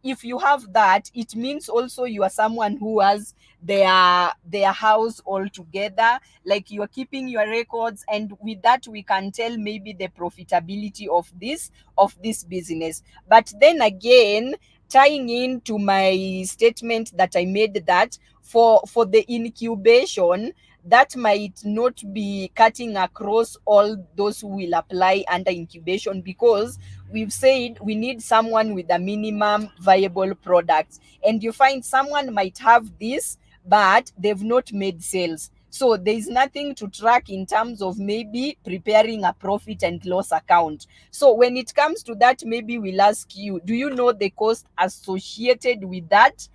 if you have that, it means also you are someone who has their house all together, like you are keeping your records, and with that we can tell maybe the profitability of this business. But then again, tying into my statement that I made, that for the incubation, that might not be cutting across all those who will apply under incubation, because we've said we need someone with a minimum viable product, and you find someone might have this but they've not made sales. So there's nothing to track in terms of maybe preparing a profit and loss account. So when it comes to that, maybe we'll ask you, do you know the cost associated with that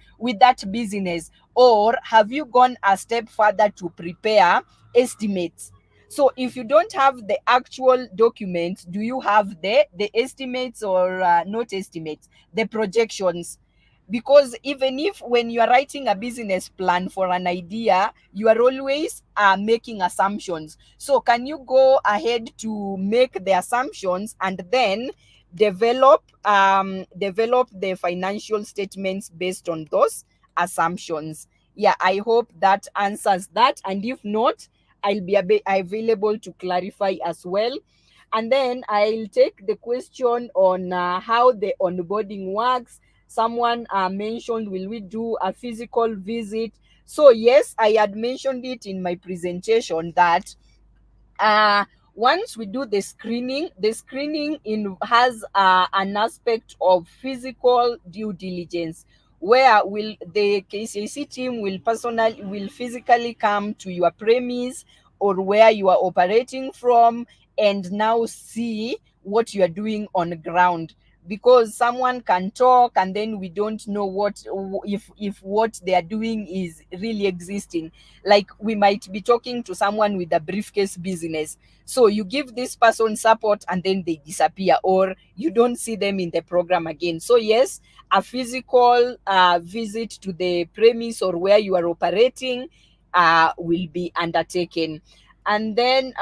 business, or have you gone a step further to prepare estimates? So if you don't have the actual documents, do you have the estimates, or not estimates, the projections? Because even if when you are writing a business plan for an idea, you are always making assumptions. So can you go ahead to make the assumptions and then develop the financial statements based on those assumptions? Yeah, I hope that answers that, and if not, I'll be available to clarify as well. And then I'll take the question on how the onboarding works. Someone mentioned, will we do a physical visit? So yes, I had mentioned it in my presentation that uh once we do the screening in has an aspect of physical due diligence, where will the KCIC team will physically come to your premise or where you are operating from, and now see what you are doing on ground. Because someone can talk and then we don't know if what they are doing is really existing. Like we might be talking to someone with a briefcase business, so you give this person support and then they disappear, or you don't see them in the program again. So yes, a physical visit to the premise or where you are operating will be undertaken. And then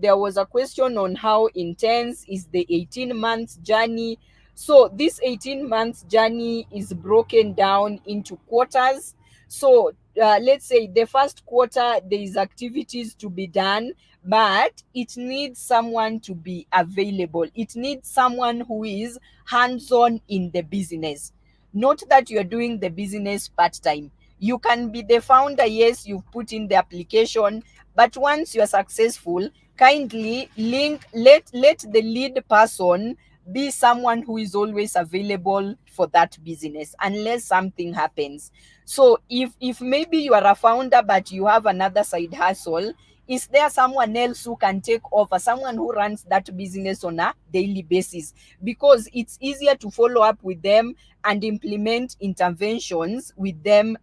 there was a question on how intense is the 18 months journey. So this 18 months journey is broken down into quarters. So let's say the first quarter there is activities to be done, but it needs someone to be available. It needs someone who is hands-on in the business. Not that you're doing the business part-time. You can be the founder, yes, you've put in the application, but once you're successful, kindly let the lead person be someone who is always available for that business unless something happens. So if maybe you are a founder but you have another side hustle, is there someone else who can take over, someone who runs that business on a daily basis? Because it's easier to follow up with them and implement interventions with them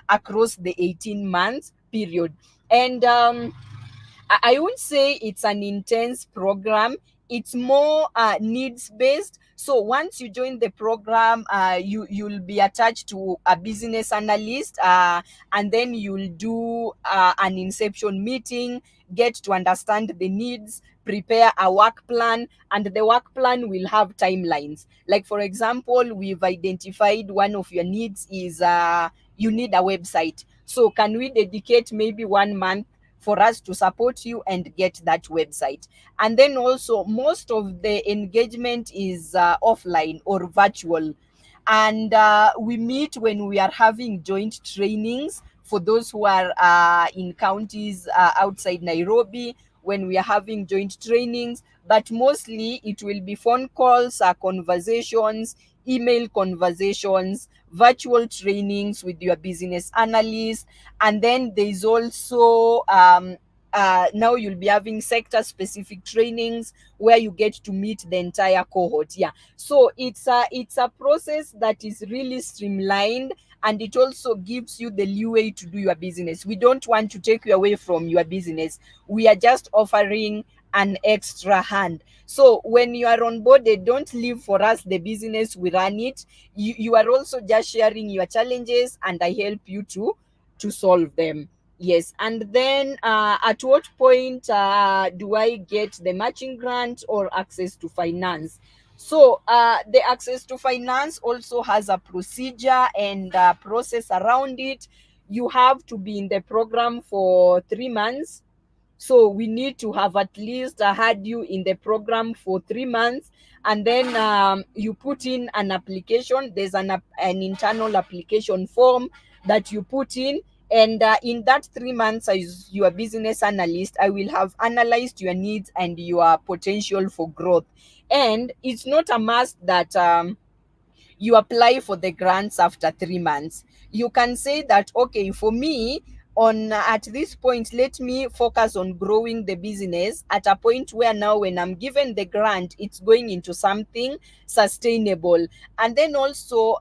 across the 18 months period. And I won't say it's an intense program. It's more needs based. So once you join the program, you'll be attached to a business analyst, and then you'll do an inception meeting, get to understand the needs, prepare a work plan, and the work plan will have timelines. Like for example, we've identified one of your needs is you need a website. So can we dedicate maybe 1 month for us to support you and get that website? And then also most of the engagement is offline or virtual, and we meet when we are having joint trainings for those who are in counties outside Nairobi, when we are having joint trainings. But mostly it will be phone calls, conversations, email conversations, virtual trainings with your business analyst. And then there's also now you'll be having sector specific trainings where you get to meet the entire cohort. Yeah, so it's a process that is really streamlined, and it also gives you the leeway to do your business. We don't want to take you away from your business. We are just offering an extra hand. So when you are on board, they don't leave for us the business, we run it. You are also just sharing your challenges, and I help you to solve them. Yes. And then at what point do I get the matching grant or access to finance? So the access to finance also has a procedure and a process around it. You have to be in the program for 3 months. So we need to have at least had you in the program for 3 months. And then you put in an application. There's an internal application form that you put in. And in that 3 months, as your business analyst, I will have analyzed your needs and your potential for growth. And it's not a must that you apply for the grants after 3 months. You can say that, okay, for me, on at this point, let me focus on growing the business at a point where now when I'm given the grant, it's going into something sustainable. And then also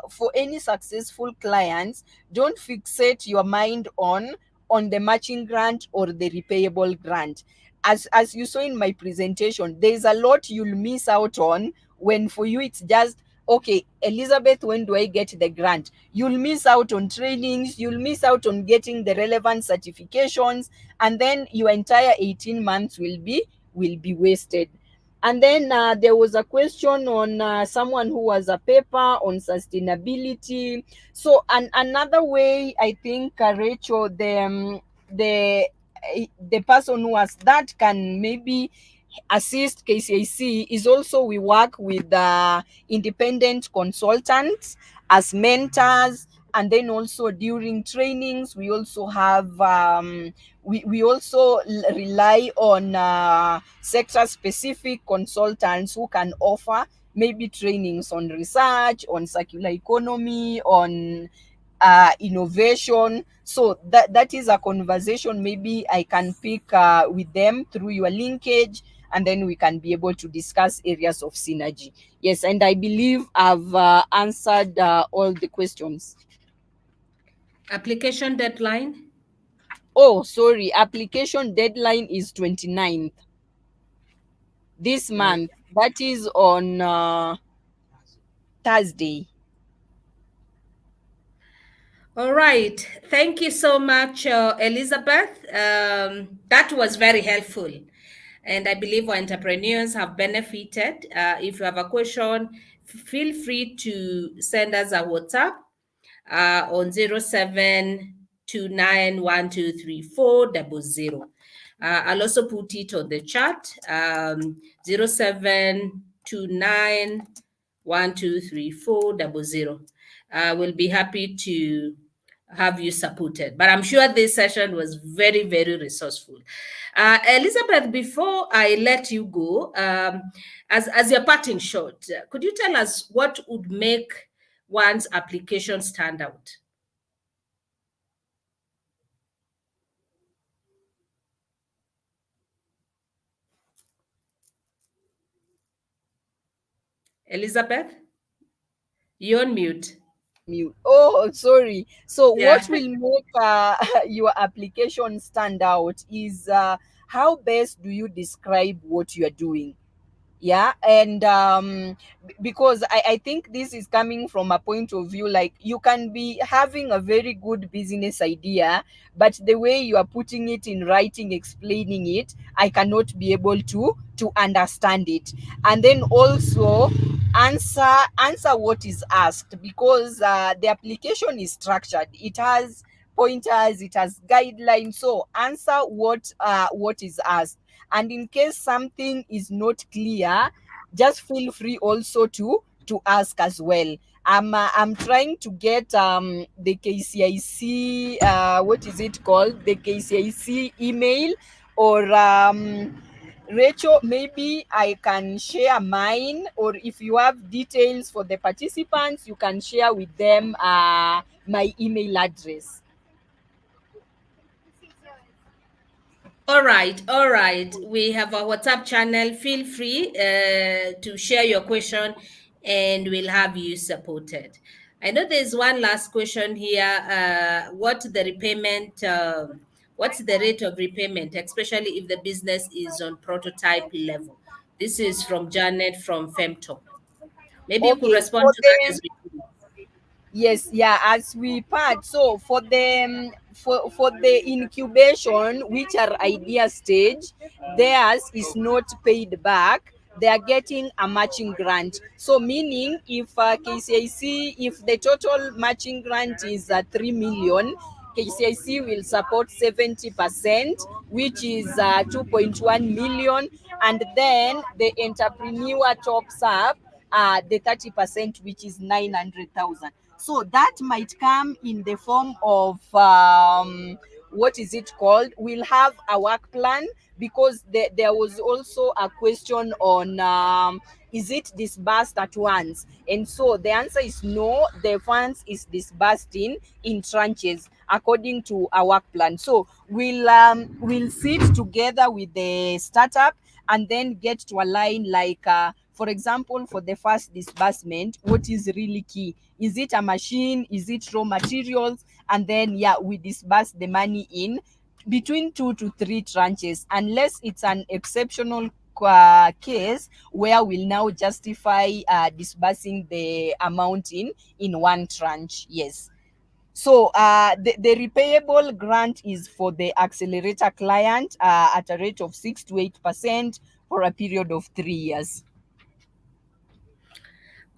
for any successful clients, don't fixate your mind on the matching grant or the repayable grant. As you saw in my presentation, there's a lot you'll miss out on when for you it's just, okay, Elizabeth, when do I get the grant? You'll miss out on trainings, you'll miss out on getting the relevant certifications, and then your entire 18 months will be wasted. And then there was a question on someone who was a paper on sustainability. So another way, I think, Rachel, the person who has that can maybe assist KCIC is also we work with independent consultants as mentors. And then also during trainings, we also have we also rely on sector specific consultants who can offer maybe trainings on research, on circular economy, on innovation. So that is a conversation maybe I can pick with them through your linkage, and then we can be able to discuss areas of synergy. Yes, and I believe I've answered all the questions. Application deadline? Oh, sorry. Application deadline is 29th this month. That is on Thursday. All right. Thank you so much, Elizabeth. That was very helpful. And I believe our entrepreneurs have benefited. If you have a question, feel free to send us a WhatsApp on 0729123400. I'll also put it on the chat, 0729123400. We'll be happy to have you supported. But I'm sure this session was very, very resourceful. Elizabeth, before I let you go, as your parting shot, could you tell us what would make one's application stand out? Elizabeth, you're on mute. Oh, sorry. So Yeah. what will make your application stand out is how best do you describe what you are doing? Yeah. And because I think this is coming from a point of view, like you can be having a very good business idea, but the way you are putting it in writing, explaining it, I cannot be able to understand it. And then also answer what is asked, because the application is structured. It has pointers, it has guidelines. So answer what is asked. And in case something is not clear, just feel free also to ask as well. I'm trying to get the KCIC, what is it called? The KCIC email, or Rachel, maybe I can share mine, or if you have details for the participants, you can share with them my email address. All right, all right. We have a WhatsApp channel. Feel free to share your question and we'll have you supported. I know there's one last question here. What's the repayment? What's the rate of repayment, especially if the business is on prototype level? This is from Janet from Femtop. Maybe you could Okay, respond for to that the as we. yes, yeah, as we part. So for the for the incubation, which are idea stage, theirs is not paid back. They are getting a matching grant. So meaning, if KCIC, if the total matching grant is 3 million, KCIC will support 70%, which is 2.1 million, and then the entrepreneur tops up the 30%, which is 900,000. So that might come in the form of what is it called? We'll have a work plan, because there was also a question on is it disbursed at once? And so the answer is no. The funds is disbursed in tranches according to our work plan. So we'll sit together with the startup and then get to align, like for example, for the first disbursement, what is really key? Is it a machine? Is it raw materials? And then yeah, we disburse the money in between 2 to 3 tranches, unless it's an exceptional case where we'll now justify disbursing the amount in one tranche. Yes. So the repayable grant is for the accelerator client at a rate of 6 to 8% for a period of 3 years.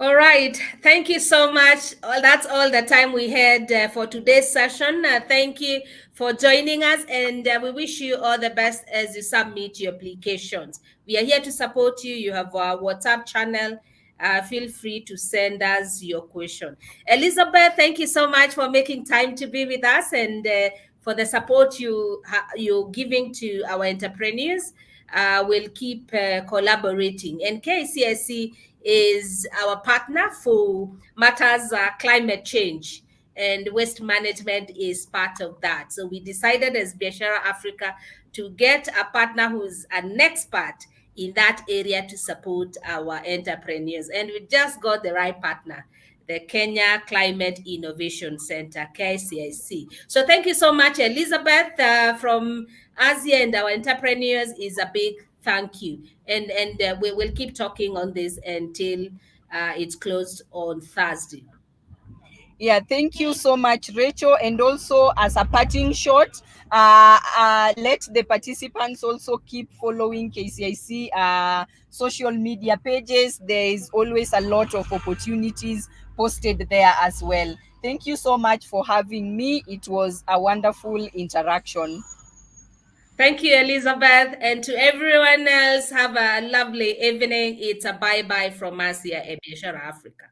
All right. Thank you so much. Well, that's all the time we had for today's session. Thank you for joining us, and we wish you all the best as you submit your applications. We are here to support you. You have our WhatsApp channel. Feel free to send us your question. Elizabeth, thank you so much for making time to be with us and for the support you're giving to our entrepreneurs. We'll keep collaborating. And KCIC is our partner for matters climate change, and waste management is part of that. So we decided as Biashara Africa to get a partner who's an expert in that area to support our entrepreneurs. And we just got the right partner, the Kenya Climate Innovation Center, KCIC. So thank you so much, Elizabeth, from Asia and our entrepreneurs is a big thank you. And we will keep talking on this until it's closed on Thursday. Yeah, thank you so much, Rachel. And also, as a parting shot, let the participants also keep following KCIC social media pages. There is always a lot of opportunities posted there as well. Thank you so much for having me. It was a wonderful interaction. Thank you, Elizabeth. And to everyone else, have a lovely evening. It's a bye-bye from us here at Biashara Africa.